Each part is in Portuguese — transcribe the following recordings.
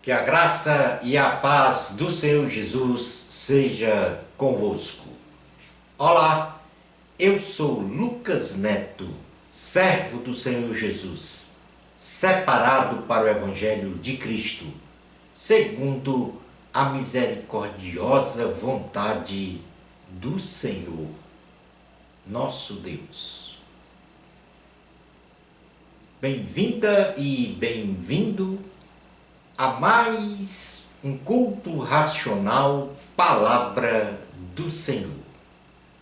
Que a graça e a paz do Senhor Jesus seja convosco. Olá, eu sou Lucas Neto, servo do Senhor Jesus, separado para o Evangelho de Cristo, segundo a misericordiosa vontade do Senhor, nosso Deus. Bem-vinda e bem-vindo a mais um culto racional, Palavra do Senhor.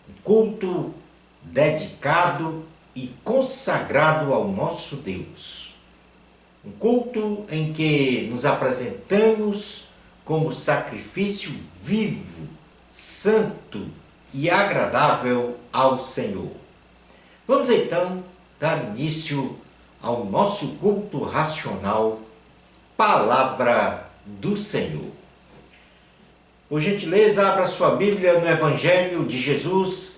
Um culto dedicado e consagrado ao nosso Deus. Um culto em que nos apresentamos como sacrifício vivo, santo e agradável ao Senhor. Vamos então dar início ao nosso culto racional, Palavra do Senhor. Por gentileza, abra sua Bíblia no Evangelho de Jesus,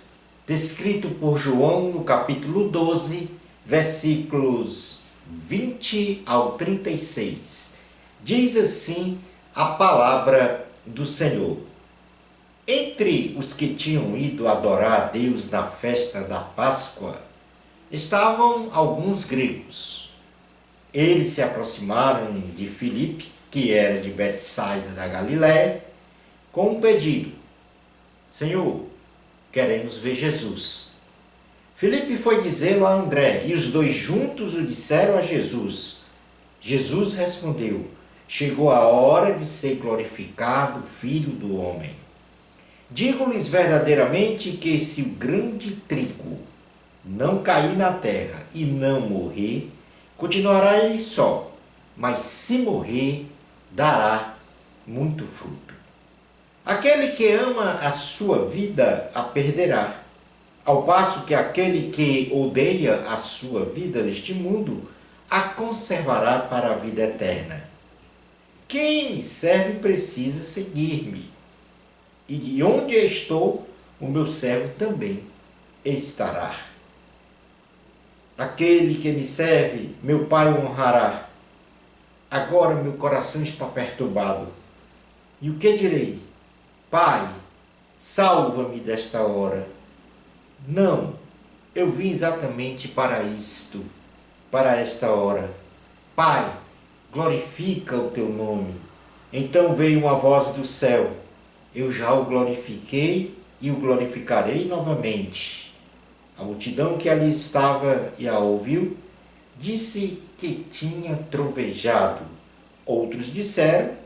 descrito por João no capítulo 12, versículos 20 ao 36. Diz assim a palavra do Senhor. Entre os que tinham ido adorar a Deus na festa da Páscoa, estavam alguns gregos. Eles se aproximaram de Filipe, que era de Betsaida da Galiléia, com um pedido: Senhor, queremos ver Jesus. Filipe foi dizê-lo a André, e os dois juntos o disseram a Jesus. Jesus respondeu: chegou a hora de ser glorificado o Filho do Homem. Digo-lhes verdadeiramente que se o grão de trigo não cair na terra e não morrer, continuará ele só, mas se morrer, dará muito fruto. Aquele que ama a sua vida a perderá, ao passo que aquele que odeia a sua vida neste mundo a conservará para a vida eterna. Quem me serve precisa seguir-me, e de onde estou, o meu servo também estará. Aquele que me serve, meu Pai o honrará. Agora meu coração está perturbado. E o que direi? Pai, salva-me desta hora. Não, eu vim exatamente para isto, para esta hora. Pai, glorifica o teu nome. Então veio uma voz do céu. Eu já o glorifiquei e o glorificarei novamente. A multidão que ali estava e a ouviu, disse que tinha trovejado. Outros disseram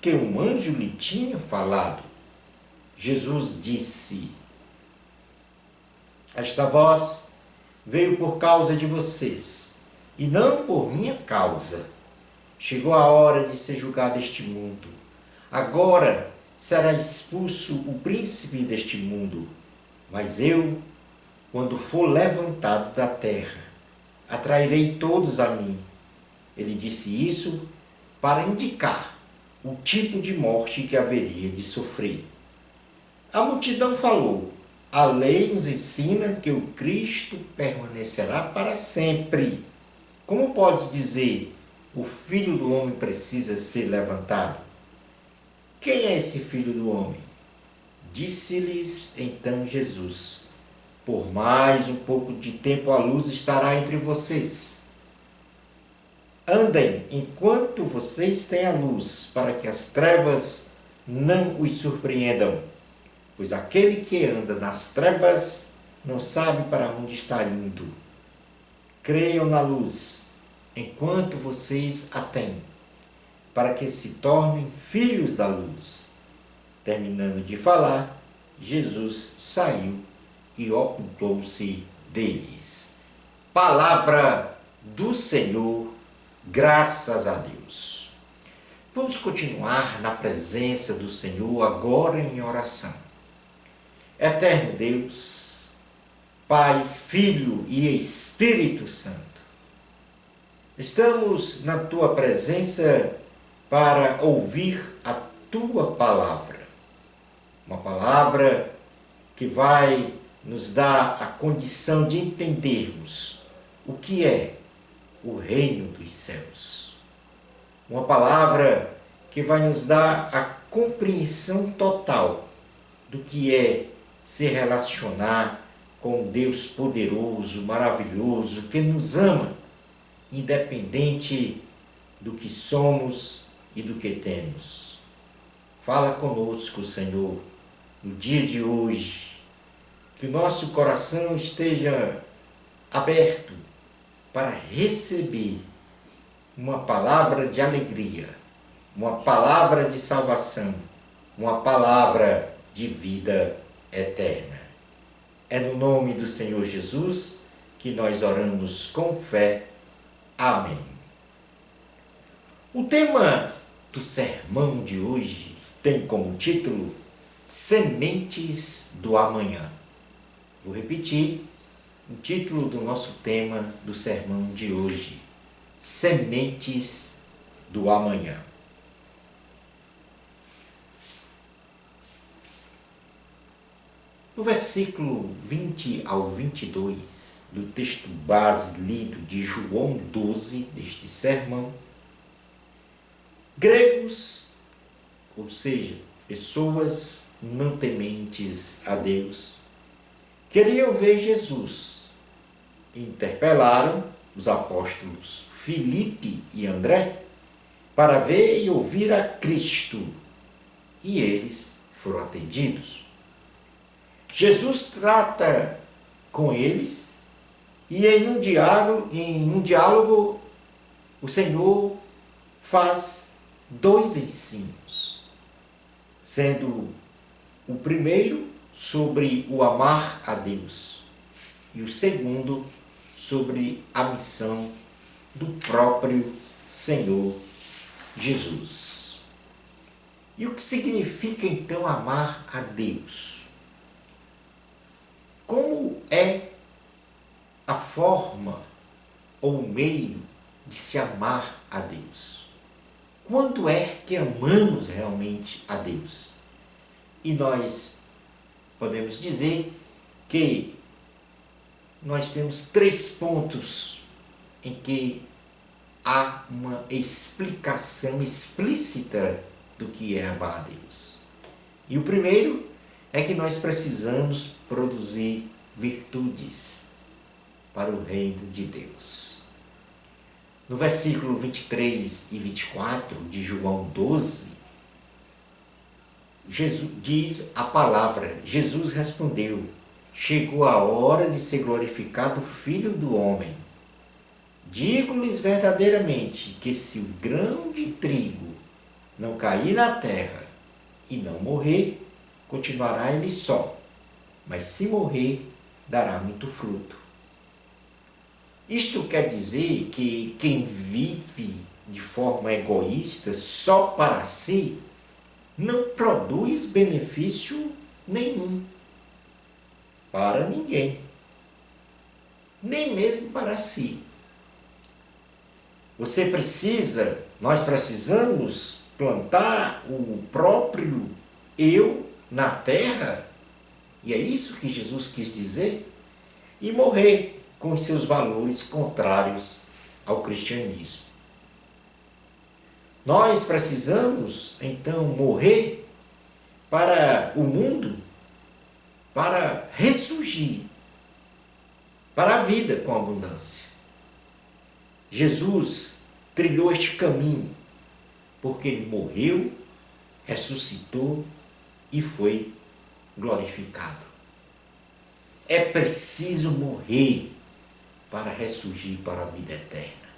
que um anjo lhe tinha falado. Jesus disse: esta voz veio por causa de vocês, e não por minha causa. Chegou a hora de ser julgado este mundo. Agora será expulso o príncipe deste mundo. Mas eu, quando for levantado da terra, atrairei todos a mim. Ele disse isso para indicar o tipo de morte que haveria de sofrer. A multidão falou: a lei nos ensina que o Cristo permanecerá para sempre. Como podes dizer, o Filho do Homem precisa ser levantado? Quem é esse Filho do Homem? Disse-lhes então Jesus: por mais um pouco de tempo a luz estará entre vocês. Andem enquanto vocês têm a luz, para que as trevas não os surpreendam. Pois aquele que anda nas trevas não sabe para onde está indo. Creiam na luz, enquanto vocês a têm, para que se tornem filhos da luz. Terminando de falar, Jesus saiu e ocultou-se deles. Palavra do Senhor, graças a Deus. Vamos continuar na presença do Senhor agora em oração. Eterno Deus, Pai, Filho e Espírito Santo, estamos na Tua presença para ouvir a Tua palavra. Uma palavra que vai nos dá a condição de entendermos o que é o reino dos céus. Uma palavra que vai nos dar a compreensão total do que é se relacionar com um Deus poderoso, maravilhoso, que nos ama, independente do que somos e do que temos. Fala conosco, Senhor, no dia de hoje, que o nosso coração esteja aberto para receber uma palavra de alegria, uma palavra de salvação, uma palavra de vida eterna. É no nome do Senhor Jesus que nós oramos com fé. Amém. O tema do sermão de hoje tem como título Sementes do Amanhã. Vou repetir o título do nosso tema do sermão de hoje: Sementes do Amanhã. No versículo 20 ao 22 do texto base lido de João 12, deste sermão, gregos, ou seja, pessoas não tementes a Deus, queriam ver Jesus. Interpelaram os apóstolos Filipe e André para ver e ouvir a Cristo, e eles foram atendidos. Jesus trata com eles e em um diálogo o Senhor faz dois ensinos, sendo o primeiro sobre o amar a Deus e o segundo sobre a missão do próprio Senhor Jesus. E o que significa então amar a Deus? Como é a forma ou o meio de se amar a Deus? Quando é que amamos realmente a Deus? E nós podemos dizer que nós temos 3 pontos em que há uma explicação explícita do que é amar a Deus. E o primeiro é que nós precisamos produzir virtudes para o reino de Deus. No versículo 23 e 24 de João 12, Jesus diz a palavra: Jesus respondeu: chegou a hora de ser glorificado o Filho do Homem. Digo-lhes verdadeiramente que se o grão de trigo não cair na terra e não morrer, continuará ele só, mas se morrer, dará muito fruto. Isto quer dizer que quem vive de forma egoísta só para si não produz benefício nenhum para ninguém, nem mesmo para si. Nós precisamos plantar o próprio eu na terra, e é isso que Jesus quis dizer, e morrer com os seus valores contrários ao cristianismo. Nós precisamos, então, morrer para o mundo, para ressurgir, para a vida com abundância. Jesus trilhou este caminho porque ele morreu, ressuscitou e foi glorificado. É preciso morrer para ressurgir para a vida eterna.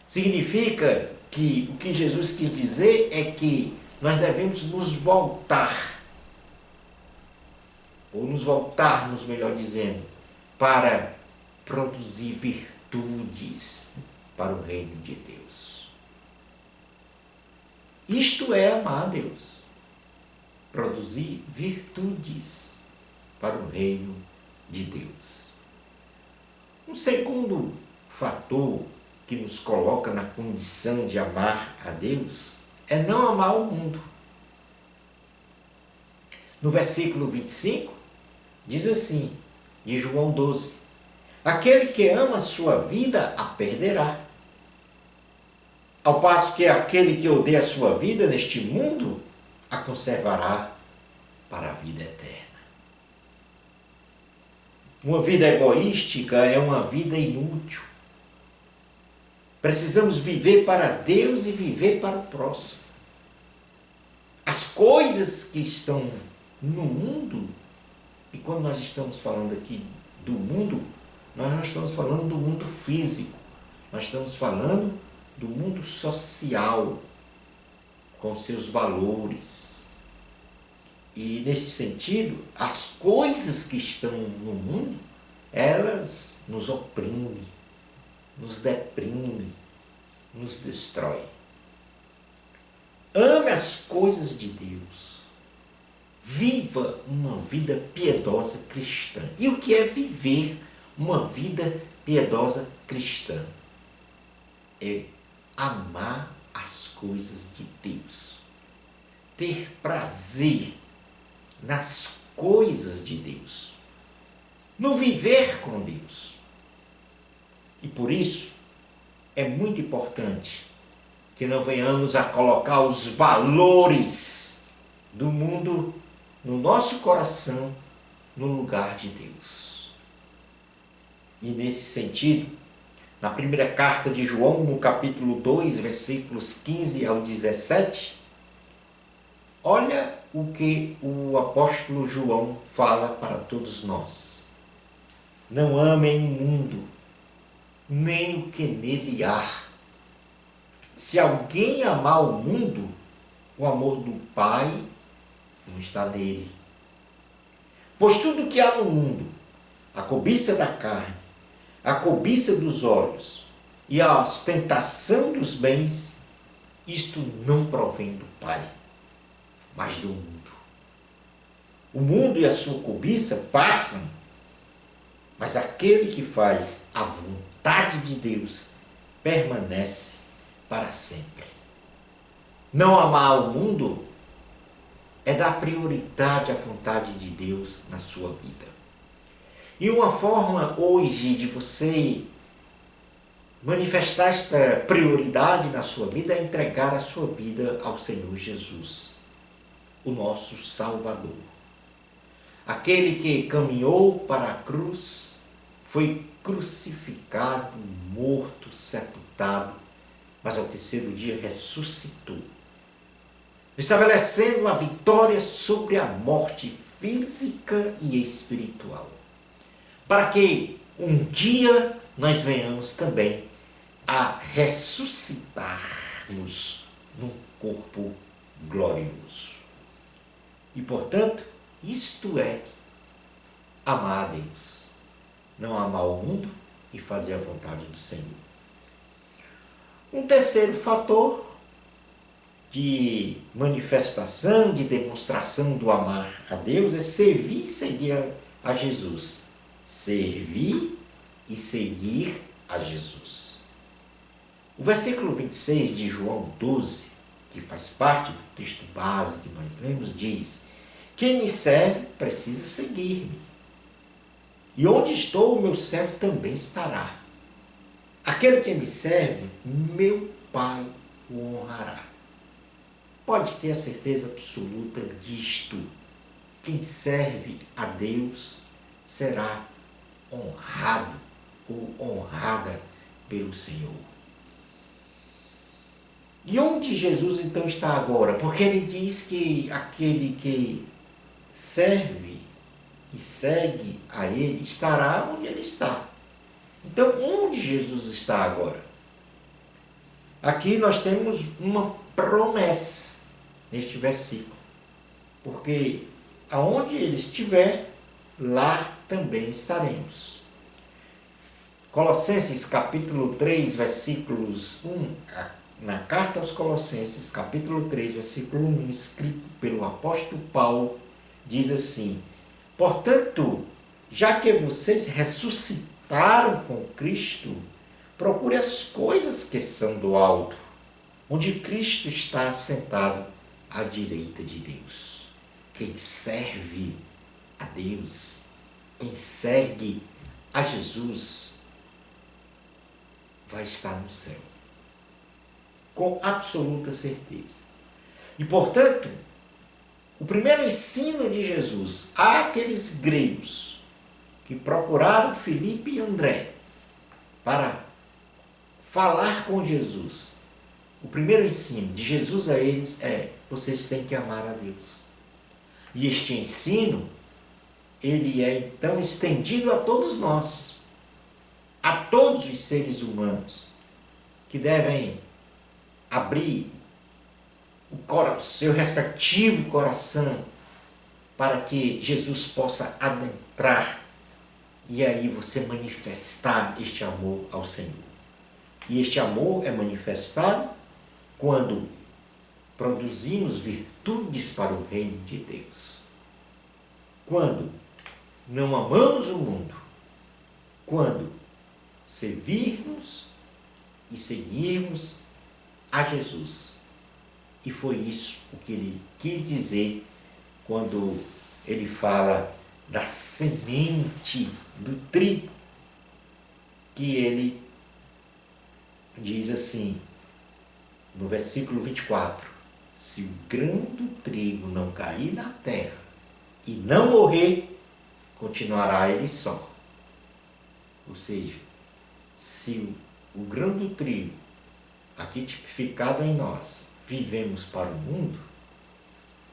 Significa que o que Jesus quis dizer é que nós devemos nos voltar, ou nos voltarmos, melhor dizendo, para produzir virtudes para o reino de Deus. Isto é amar a Deus. Produzir virtudes para o reino de Deus. Um segundo fator que nos coloca na condição de amar a Deus é não amar o mundo. No versículo 25, diz assim, de João 12: aquele que ama a sua vida a perderá. Ao passo que aquele que odeia a sua vida neste mundo, a conservará para a vida eterna. Uma vida egoística é uma vida inútil. Precisamos viver para Deus e viver para o próximo. As coisas que estão no mundo, e quando nós estamos falando aqui do mundo, nós não estamos falando do mundo físico, nós estamos falando do mundo social, com seus valores. E nesse sentido, as coisas que estão no mundo, elas nos oprimem, nos deprimem, nos destroem. Ame as coisas de Deus. Viva uma vida piedosa cristã. E o que é viver uma vida piedosa cristã? É amar as coisas de Deus. Ter prazer nas coisas de Deus. No viver com Deus. E por isso é muito importante que não venhamos a colocar os valores do mundo no nosso coração, no lugar de Deus. E nesse sentido, na primeira carta de João, no capítulo 2, versículos 15 ao 17, olha o que o apóstolo João fala para todos nós. Não amem o mundo, nem o que nele há. Se alguém amar o mundo, o amor do Pai não está nele. Pois tudo que há no mundo, a cobiça da carne, a cobiça dos olhos e a ostentação dos bens, isto não provém do Pai, mas do mundo. O mundo e a sua cobiça passam, mas aquele que faz a vontade de Deus permanece para sempre. Não amar o mundo é dar prioridade à vontade de Deus na sua vida. E uma forma hoje de você manifestar esta prioridade na sua vida é entregar a sua vida ao Senhor Jesus, o nosso Salvador. Aquele que caminhou para a cruz, foi crucificado, morto, sepultado, mas ao terceiro dia ressuscitou, estabelecendo a vitória sobre a morte física e espiritual, para que um dia nós venhamos também a ressuscitarmos num corpo glorioso. E, portanto, isto é amar a Deus. Não amar o mundo e fazer a vontade do Senhor. Um terceiro fator de manifestação, de demonstração do amar a Deus é servir e seguir a Jesus. Servir e seguir a Jesus. O versículo 26 de João 12, que faz parte do texto base que nós lemos, diz: quem me serve precisa seguir-me. E onde estou, o meu servo também estará. Aquele que me serve, meu Pai o honrará. Pode ter a certeza absoluta disto. Quem serve a Deus será honrado ou honrada pelo Senhor. E onde Jesus então está agora? Porque ele diz que aquele que serve e segue a ele estará onde ele está. Então, onde Jesus está agora? Aqui nós temos uma promessa neste versículo. Porque aonde ele estiver, lá também estaremos. Colossenses capítulo 3, versículos 1, na carta aos Colossenses, capítulo 3, versículo 1, escrito pelo apóstolo Paulo, diz assim: portanto, já que vocês ressuscitaram com Cristo, procure as coisas que são do alto, onde Cristo está assentado à direita de Deus. Quem serve a Deus, quem segue a Jesus, vai estar no céu. com absoluta certeza. E, portanto, o primeiro ensino de Jesus àqueles gregos que procuraram Filipe e André para falar com Jesus, o primeiro ensino de Jesus a eles é: vocês têm que amar a Deus. E este ensino, ele é então estendido a todos nós, a todos os seres humanos, que devem abrir o seu respectivo coração para que Jesus possa adentrar e aí você manifestar este amor ao Senhor. E este amor é manifestado quando produzimos virtudes para o reino de Deus. Quando não amamos o mundo, quando servirmos e seguirmos a Jesus. E foi isso o que ele quis dizer quando ele fala da semente do trigo, que ele diz assim, no versículo 24, se o grão do trigo não cair na terra e não morrer, continuará ele só. Ou seja, se o grão do trigo, aqui tipificado em nós, vivemos para o mundo,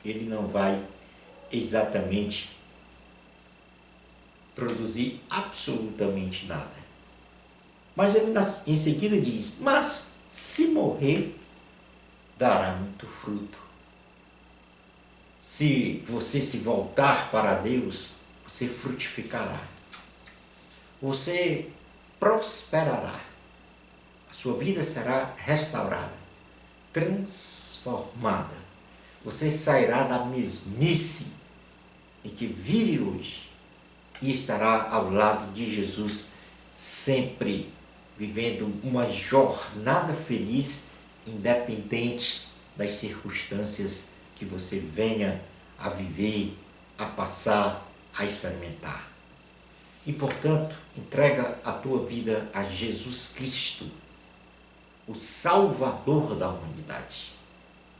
ele não vai exatamente produzir absolutamente nada. Mas ele em seguida diz, mas se morrer, dará muito fruto. Se você se voltar para Deus, você frutificará. Você prosperará. A sua vida será restaurada, transformada. Você sairá da mesmice em que vive hoje e estará ao lado de Jesus, sempre vivendo uma jornada feliz, independente das circunstâncias que você venha a viver, a passar, a experimentar. E, portanto, entrega a tua vida a Jesus Cristo, o Salvador da humanidade,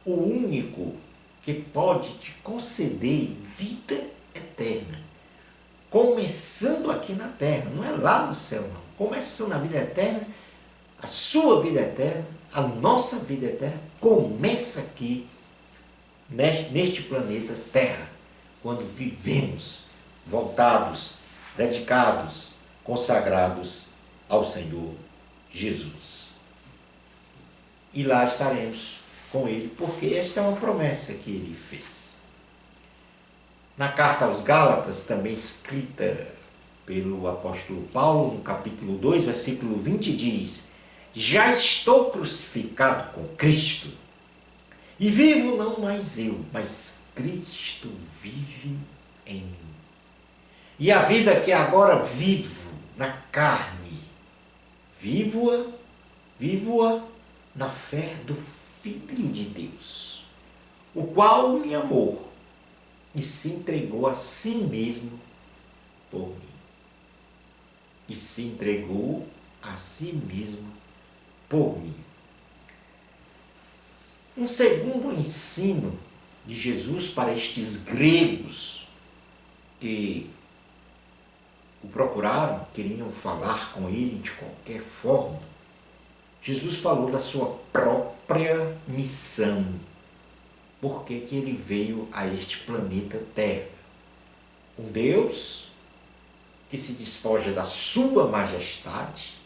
o único que pode te conceder vida eterna, começando aqui na terra, não é lá no céu não, começando a vida eterna, a sua vida eterna, a nossa vida eterna, começa aqui, neste planeta Terra, quando vivemos voltados, dedicados, consagrados ao Senhor Jesus. E lá estaremos com Ele, porque esta é uma promessa que Ele fez. Na carta aos Gálatas, também escrita pelo apóstolo Paulo, no capítulo 2, versículo 20, diz: já estou crucificado com Cristo, e vivo não mais eu, mas Cristo vive em mim. E a vida que agora vivo na carne, vivo-a na fé do Filho de Deus, o qual me amou e se entregou a si mesmo por mim. E se entregou a si mesmo por mim. Um segundo ensino de Jesus para estes gregos que o procuraram, queriam falar com ele de qualquer forma, Jesus falou da sua própria missão. Por que que ele veio a este planeta Terra? Um Deus que se despoja da sua majestade,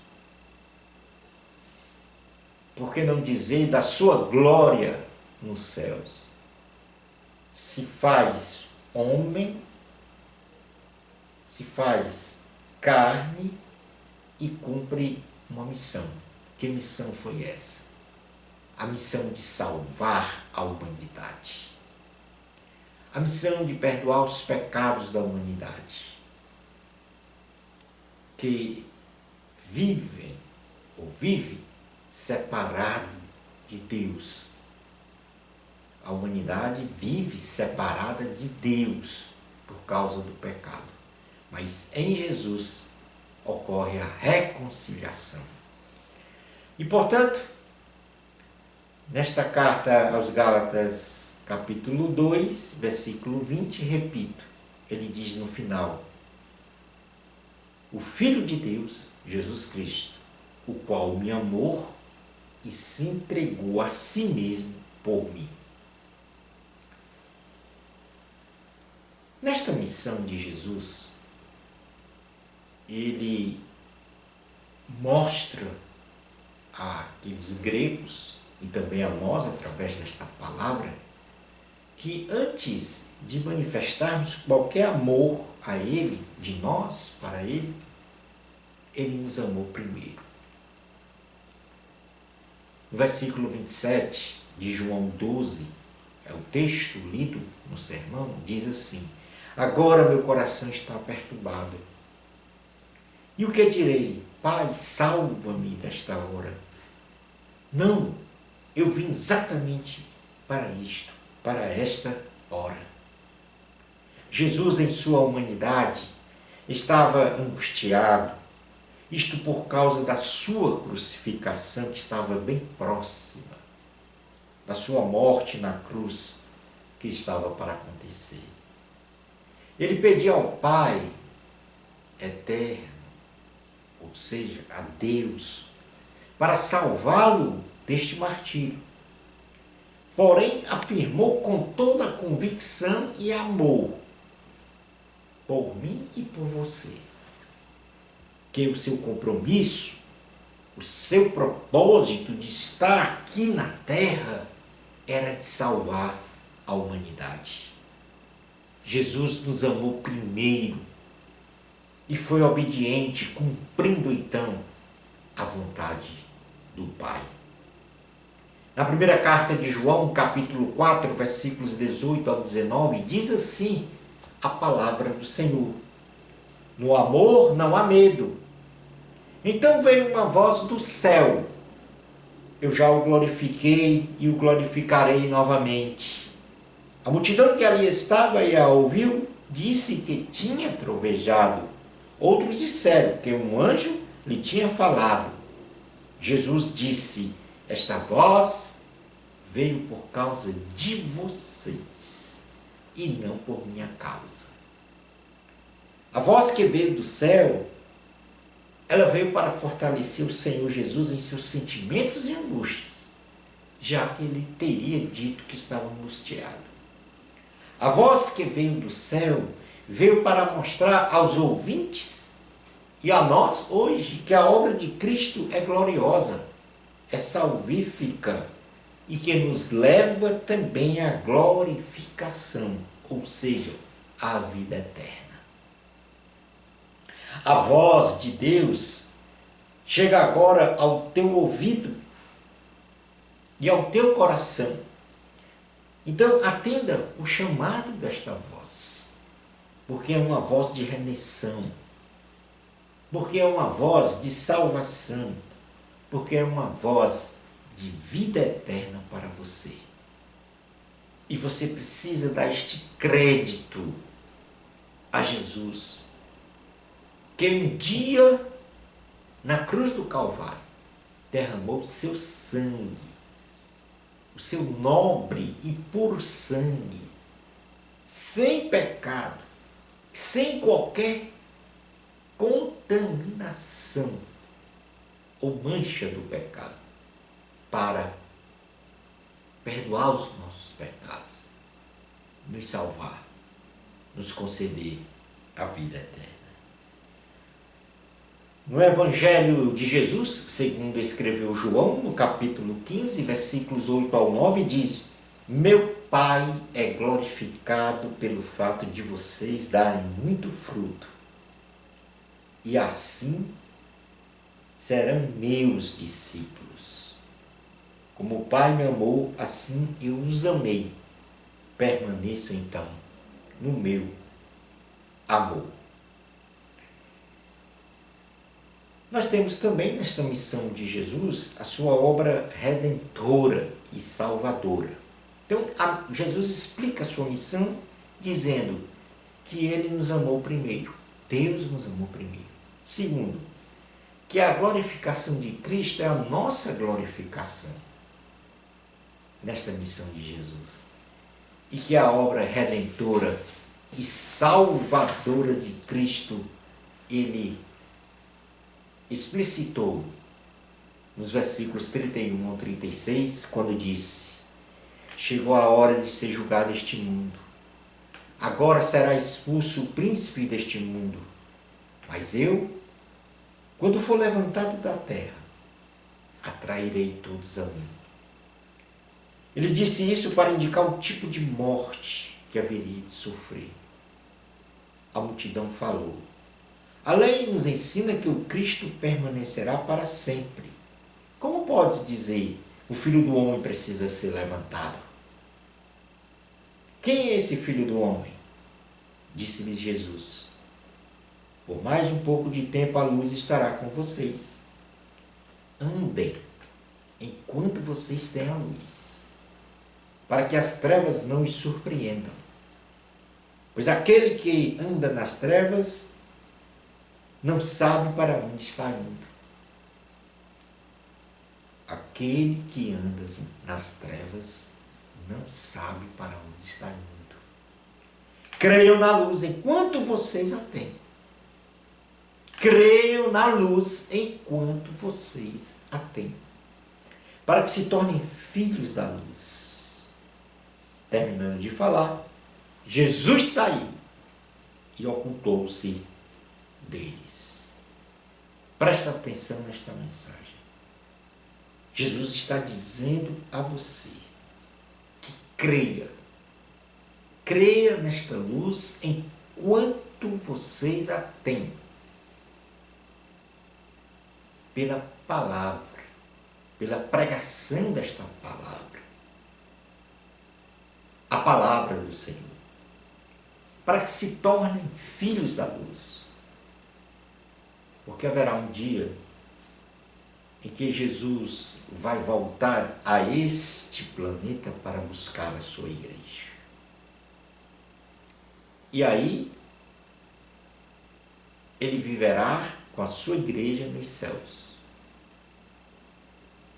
por que não dizer da sua glória nos céus? Se faz homem, se faz carne e cumpre uma missão. Que missão foi essa? A missão de salvar a humanidade. A missão de perdoar os pecados da humanidade, que vive separado de Deus. A humanidade vive separada de Deus por causa do pecado. Mas em Jesus ocorre a reconciliação. E, portanto, Nesta carta aos Gálatas, capítulo 2, versículo 20, repito, ele diz no final: o Filho de Deus, Jesus Cristo, o qual me amou e se entregou a si mesmo por mim. Nesta missão de Jesus, ele mostra àqueles gregos e também a nós, através desta palavra, que antes de manifestarmos qualquer amor a Ele, de nós para Ele, Ele nos amou primeiro. No versículo 27 de João 12, é o texto lido no sermão, diz assim: agora meu coração está perturbado. E o que direi? Pai, salva-me desta hora. Não, eu vim exatamente para isto, para esta hora. Jesus, em sua humanidade, estava angustiado, isto por causa da sua crucificação, que estava bem próxima, da sua morte na cruz, que estava para acontecer. Ele pedia ao Pai eterno, ou seja, a Deus, para salvá-lo deste martírio. Porém, afirmou com toda a convicção e amor, por mim e por você, que o seu compromisso, o seu propósito de estar aqui na terra era de salvar a humanidade. Jesus nos amou primeiro e foi obediente, cumprindo então a vontade do Pai. Na primeira carta de João, capítulo 4, versículos 18 ao 19, diz assim a palavra do Senhor: no amor não há medo. Então veio uma voz do céu: eu já o glorifiquei e o glorificarei novamente. A multidão que ali estava e a ouviu, disse que tinha trovejado. Outros disseram que um anjo lhe tinha falado. Jesus disse: esta voz veio por causa de vocês e não por minha causa. A voz que veio do céu, ela veio para fortalecer o Senhor Jesus em seus sentimentos e angústias, já que ele teria dito que estava angustiado. A voz que veio do céu veio para mostrar aos ouvintes e a nós hoje que a obra de Cristo é gloriosa, é salvífica e que nos leva também à glorificação, ou seja, à vida eterna. A voz de Deus chega agora ao teu ouvido e ao teu coração. Então, atenda o chamado desta voz, porque é uma voz de redenção, porque é uma voz de salvação, porque é uma voz de vida eterna para você. E você precisa dar este crédito a Jesus, que um dia, na cruz do Calvário, derramou seu sangue, o seu nobre e puro sangue, sem pecado, sem qualquer contaminação ou mancha do pecado, para perdoar os nossos pecados, nos salvar, nos conceder a vida eterna. No Evangelho de Jesus, segundo escreveu João, no capítulo 15, versículos 8 ao 9, diz: meu Pai é glorificado pelo fato de vocês darem muito fruto, e assim serão meus discípulos. Como o Pai me amou, assim eu os amei. Permaneçam então no meu amor. Nós temos também nesta missão de Jesus a sua obra redentora e salvadora. Então, Jesus explica a sua missão dizendo que ele nos amou primeiro. Deus nos amou primeiro. Segundo, que a glorificação de Cristo é a nossa glorificação. nesta missão de Jesus. E que a obra redentora e salvadora de Cristo, ele explicitou nos versículos 31 ao 36, quando disse: chegou a hora de ser julgado este mundo. Agora será expulso o príncipe deste mundo. Mas eu, quando for levantado da terra, atrairei todos a mim. Ele disse isso para indicar o tipo de morte que haveria de sofrer. A multidão falou: a lei nos ensina que o Cristo permanecerá para sempre. Como podes dizer, o Filho do Homem precisa ser levantado? Quem é esse Filho do Homem? Disse-lhes Jesus: por mais um pouco de tempo a luz estará com vocês. Andem enquanto vocês têm a luz, para que as trevas não os surpreendam. Pois aquele que anda nas trevas não sabe para onde está indo. Aquele que anda nas trevas não sabe para onde está indo. Creiam na luz enquanto vocês a têm. Creiam na luz enquanto vocês a têm, para que se tornem filhos da luz. Terminando de falar, Jesus saiu e ocultou-se deles. Presta atenção nesta mensagem. Jesus está dizendo a você que creia nesta luz enquanto vocês a têm, pela palavra, pela pregação desta palavra, a palavra do Senhor, para que se tornem filhos da luz. Porque haverá um dia em que Jesus vai voltar a este planeta para buscar a sua igreja. E aí, ele viverá com a sua igreja nos céus.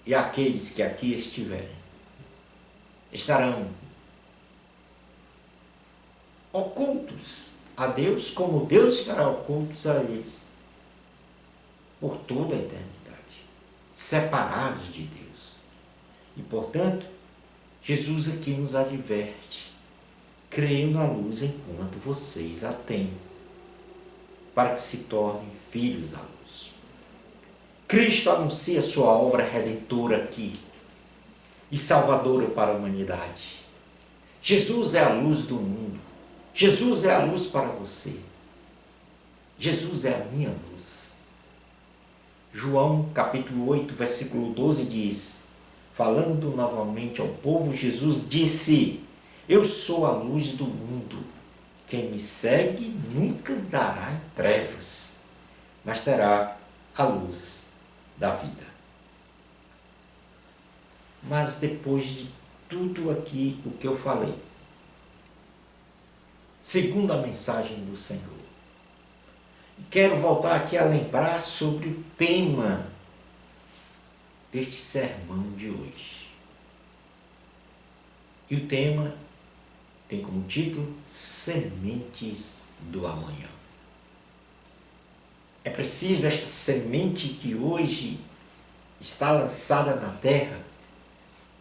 E aqueles que aqui estiverem estarão ocultos a Deus, como Deus estará ocultos a eles por toda a eternidade, separados de Deus. E, portanto, Jesus aqui nos adverte: creiam na luz enquanto vocês a têm, para que se tornem filhos da luz. Cristo anuncia sua obra redentora aqui e salvadora para a humanidade. Jesus é a luz do mundo. Jesus é a luz para você. Jesus é a minha luz. João capítulo 8, versículo 12 diz, falando novamente ao povo, Jesus disse: eu sou a luz do mundo. Quem me segue nunca andará em trevas, mas terá a luz da vida. Mas depois de tudo aqui o que eu falei, segundo a mensagem do Senhor, quero voltar aqui a lembrar sobre o tema deste sermão de hoje. E o tema tem como título Sementes do Amanhã. É preciso esta semente que hoje está lançada na terra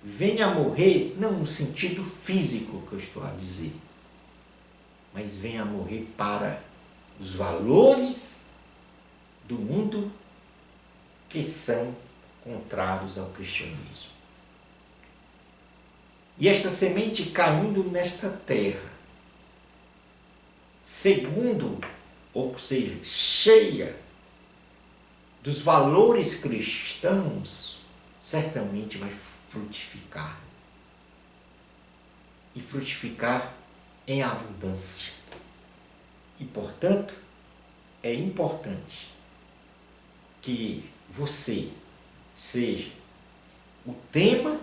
venha a morrer, não no sentido físico que eu estou a dizer, mas venha a morrer para os valores do mundo que são contrários ao cristianismo. E esta semente caindo nesta terra, segundo, ou seja, cheia dos valores cristãos, certamente vai frutificar. E frutificar em abundância. E, portanto, é importante que você seja o tema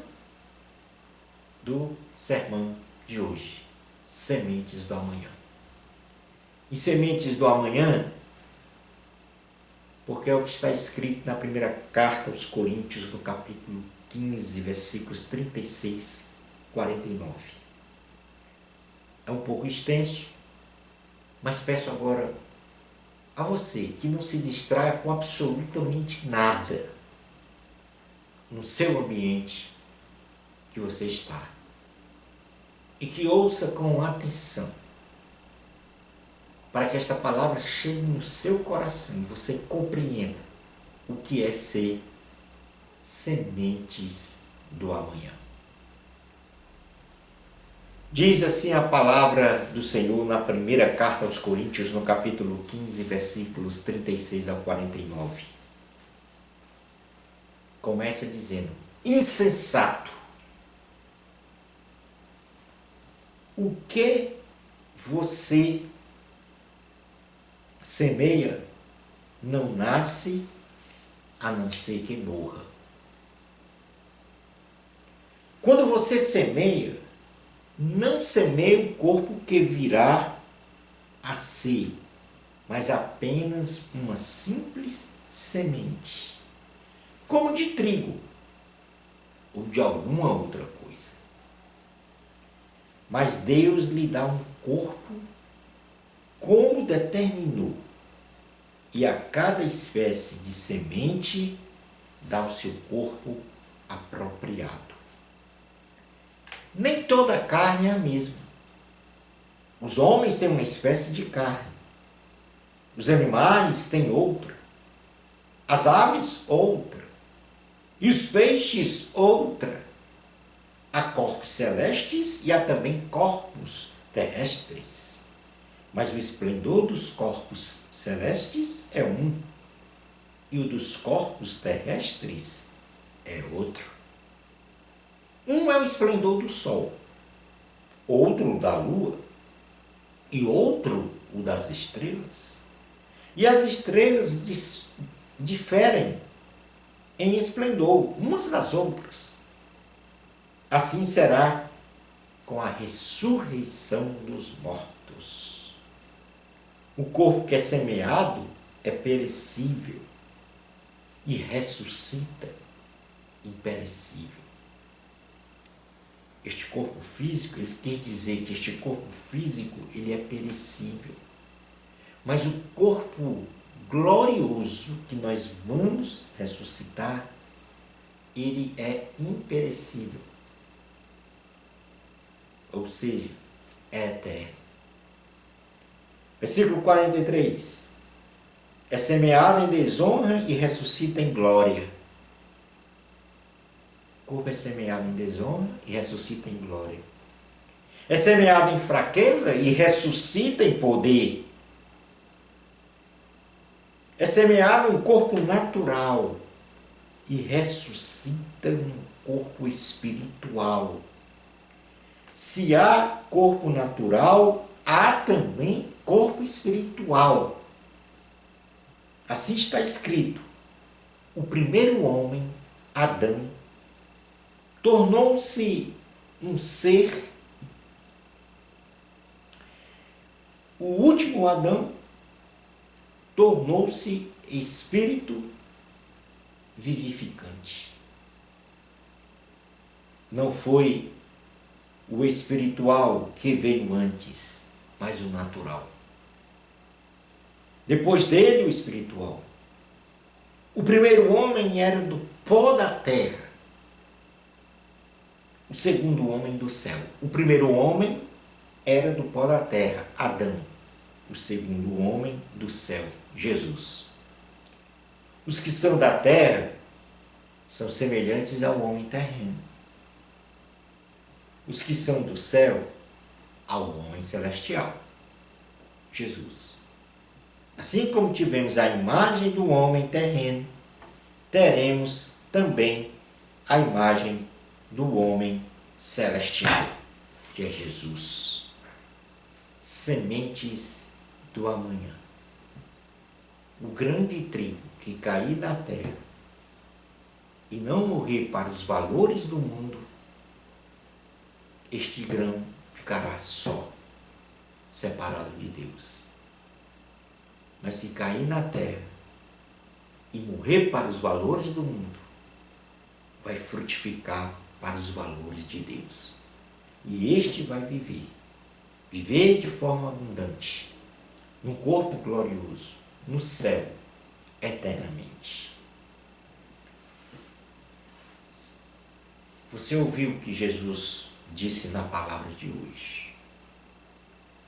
do sermão de hoje, Sementes do Amanhã. E sementes do amanhã, porque é o que está escrito na primeira carta aos Coríntios, no capítulo 15, versículos 36 49. É um pouco extenso, mas peço agora a você que não se distraia com absolutamente nada no seu ambiente que você está e que ouça com atenção, para que esta palavra chegue no seu coração e você compreenda o que é ser sementes do amanhã. Diz assim a palavra do Senhor na primeira carta aos Coríntios, no capítulo 15, versículos 36 ao 49. Começa dizendo: insensato, o que você semeia não nasce a não ser que morra. Quando você semeia, não semeia o corpo que virá a ser, mas apenas uma simples semente, como de trigo ou de alguma outra coisa. Mas Deus lhe dá um corpo como determinou, e a cada espécie de semente dá o seu corpo apropriado. Nem toda carne é a mesma. Os homens têm uma espécie de carne, os animais têm outra, as aves outra, e os peixes outra. Há corpos celestes e há também corpos terrestres. Mas o esplendor dos corpos celestes é um, e o dos corpos terrestres é outro. Um é o esplendor do sol, outro o da lua, e outro o das estrelas. E as estrelas diferem em esplendor umas das outras. Assim será com a ressurreição dos mortos. O corpo que é semeado é perecível e ressuscita imperecível. Este corpo físico, ele quer dizer que este corpo físico ele é perecível. Mas o corpo glorioso que nós vamos ressuscitar, ele é imperecível. Ou seja, é eterno. Versículo 43. É semeado em desonra e ressuscita em glória. O corpo é semeado em desonra e ressuscita em glória. É semeado em fraqueza e ressuscita em poder. É semeado um corpo natural e ressuscita um corpo espiritual. Se há corpo natural, há também corpo espiritual. Assim está escrito: o primeiro homem, Adão, tornou-se um ser. O último Adão tornou-se espírito vivificante. Não foi o espiritual que veio antes, mas o natural. Depois dele, o espiritual. O primeiro homem era do pó da terra. O segundo homem do céu. O primeiro homem era do pó da terra, Adão. O segundo homem do céu, Jesus. Os que são da terra são semelhantes ao homem terreno. Os que são do céu, ao homem celestial, Jesus. Assim como tivemos a imagem do homem terreno, teremos também a imagem do homem celestial, que é Jesus. Sementes do amanhã. O grande trigo que cair na terra e não morrer para os valores do mundo, este grão ficará só, separado de Deus. Mas se cair na terra e morrer para os valores do mundo, vai frutificar para os valores de Deus. e este vai viver de forma abundante, num corpo glorioso, no céu, eternamente. Você ouviu o que Jesus disse na palavra de hoje?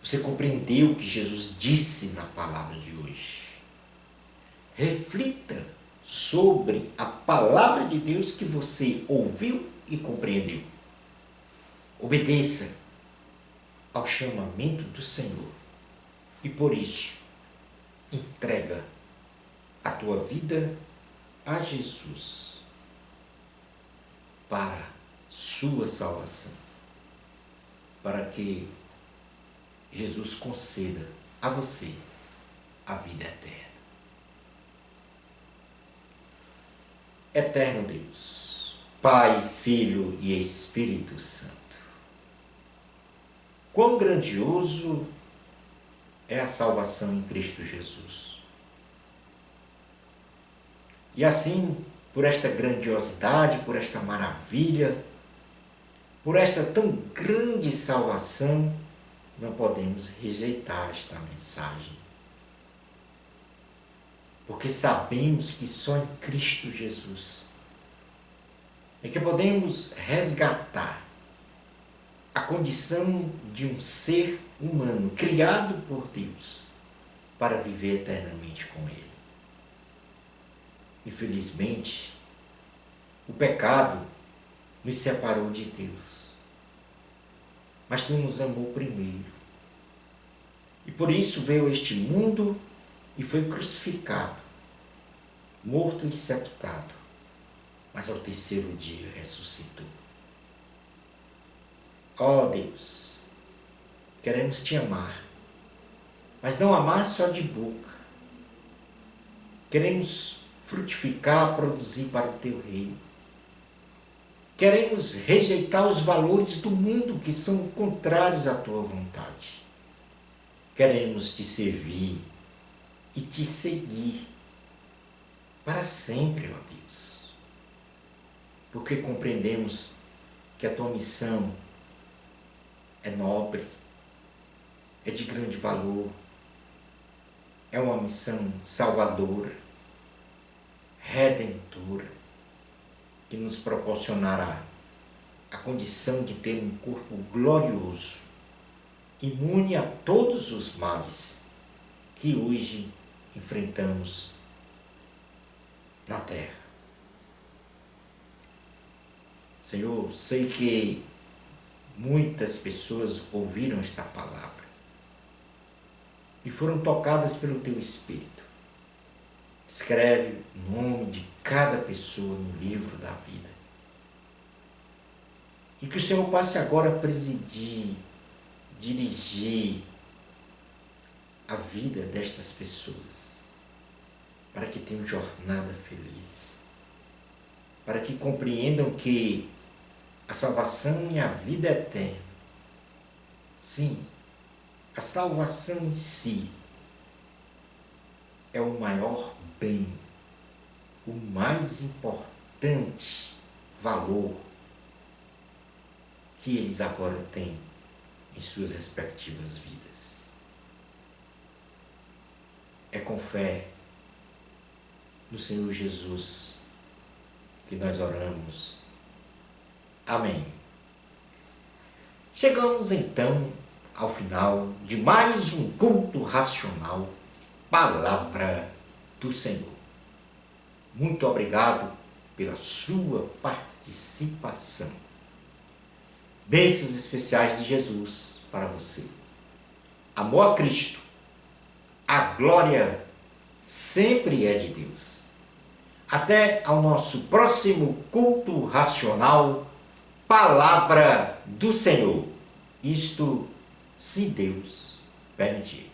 Você compreendeu o que Jesus disse na palavra de hoje? Reflita sobre a palavra de Deus que você ouviu e compreendeu. Obedeça ao chamamento do Senhor e por isso entrega a tua vida a Jesus para sua salvação, para que Jesus conceda a você a vida eterna. Eterno Deus, Pai, Filho e Espírito Santo, quão grandioso é a salvação em Cristo Jesus. E assim, por esta grandiosidade, por esta maravilha, por esta tão grande salvação, não podemos rejeitar esta mensagem. Porque sabemos que só em Cristo Jesus é que podemos resgatar a condição de um ser humano criado por Deus para viver eternamente com Ele. Infelizmente, o pecado nos separou de Deus. Mas Tu nos amou primeiro. E por isso veio a este mundo e foi crucificado, morto e sepultado, mas ao terceiro dia ressuscitou. Ó Deus, queremos Te amar, mas não amar só de boca. Queremos frutificar, produzir para o Teu reino. Queremos rejeitar os valores do mundo que são contrários à Tua vontade. Queremos Te servir e Te seguir para sempre, ó Deus. Porque compreendemos que a Tua missão é nobre, é de grande valor, é uma missão salvadora, redentora, que nos proporcionará a condição de ter um corpo glorioso, imune a todos os males que hoje enfrentamos na terra. Senhor, sei que muitas pessoas ouviram esta palavra e foram tocadas pelo Teu Espírito. Escreve o nome de cada pessoa no livro da vida. E que o Senhor passe agora a presidir, dirigir a vida destas pessoas, para que tenham jornada feliz, para que compreendam que a salvação e a vida eterna, sim, a salvação em si, é o maior bem, o mais importante valor que eles agora têm em suas respectivas vidas. É com fé no Senhor Jesus que nós oramos. Amém. Chegamos então ao final de mais um culto racional, Palavra do Senhor. Muito obrigado pela sua participação. Bênçãos especiais de Jesus para você. Amor a Cristo. A glória sempre é de Deus. Até ao nosso próximo culto racional, Palavra do Senhor. Isto, se Deus permitir.